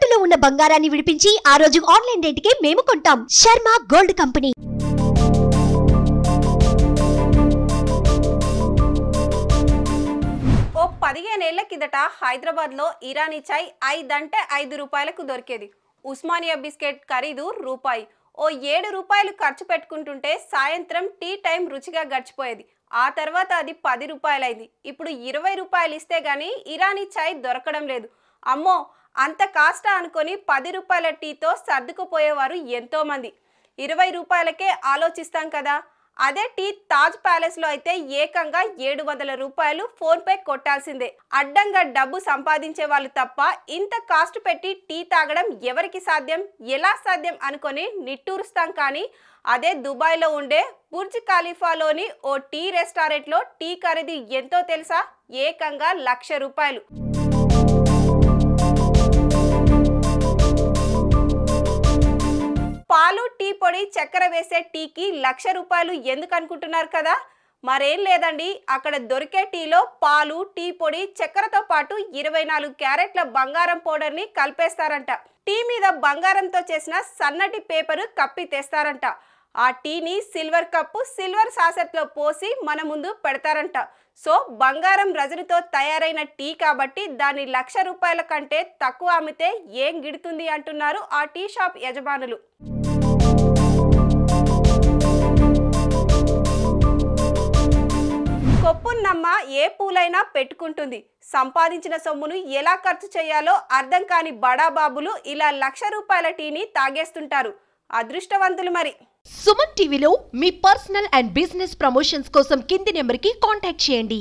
తాకట్టులో ఉన్న బంగారాన్ని విడిపించి ఆ రోజు ఆన్లైన్ రేటుకే మేము కొంటాం. Sharma gold company. ఓ 15 ఏళ్ల కిందట హైదరాబాద్ లో ఇరానీ చాయ్ 5 అంటే 5 రూపాయలకు దొరికేది. ఉస్మానియా బిస్కెట్ ఖరీదు రూపాయి. ఓ 7 రూపాయలు ఖర్చు పెట్టుకుంటుంటే సాయంత్రం టీ టైం రుచిగా గడిచిపోయేది. ఆ తర్వాత అది 10 రూపాయలైంది. ఇప్పుడు 20 రూపాయలు ఇస్తే గానీ ఇరానీ చాయ్ దొరకడం లేదు. అమ్మో, అంత కాస్ట అనుకొని 10 రూపాయల టీతో సర్దుకుపోయేవారు ఎంతో మంది. 20 రూపాయలకే ఆలోచిస్తాం కదా. అదే టీ తాజ్ ప్యాలెస్ లో అయితే ఏకంగా 700 రూపాయలు ఫోన్ పే కొట్టాల్సిందే. అడ్డంగా డబ్బు సంపాదించే వాళ్ళు తప్ప ఇంత కాస్ట్ పెట్టి టీ తాగడం ఎవరికి సాధ్యం, ఎలా సాధ్యం అనుకొని నిట్టూరుస్తాం. కానీ అదే దుబాయ్ లో ఉండే బుర్జ్ ఖలీఫాలోని ఓ టీ రెస్టారెంట్ లో టీ ఖరీదు ఎంతో తెలుసా? ఏకంగా 1,00,000 రూపాయలు. పాలు, టీ పొడి, చక్కెర వేసే టీకి 1,00,000 రూపాయలు ఎందుకు అనుకుంటున్నారు కదా? మరేం లేదండి, అక్కడ దొరికే టీలో పాలు, టీ పొడి, చక్కెరతో పాటు 24 క్యారెట్ల బంగారం పౌడర్ ని కలిపేస్తారంట. టీ మీద బంగారంతో చేసిన సన్నటి పేపర్ కప్పి తెస్తారంట. ఆ టీని సిల్వర్ కప్పు, సిల్వర్ సాసెట్లో పోసి మన ముందు పెడతారంట. సో బంగారం రజనితో తయారైన టీ కాబట్టి దాన్ని 1,00,000 రూపాయల కంటే తక్కువ అమ్మితే ఏం గిడుతుంది అంటున్నారు ఆ టీ షాప్ యజమానులు. కొప్పున్నమ్మ ఏ పూలైనా పెట్టుకుంటుంది. సంపాదించిన సొమ్మును ఎలా ఖర్చు చేయాలో అర్థం కాని బడాబాబులు ఇలా 1,00,000 రూపాయల టీని తాగేస్తుంటారు. అదృష్టవంతులు మరి. సుమన్ టీవీలో మీ పర్సనల్ అండ్ బిజినెస్ ప్రమోషన్స్ కోసం కింది నెంబర్కి కాంటాక్ట్ చేయండి.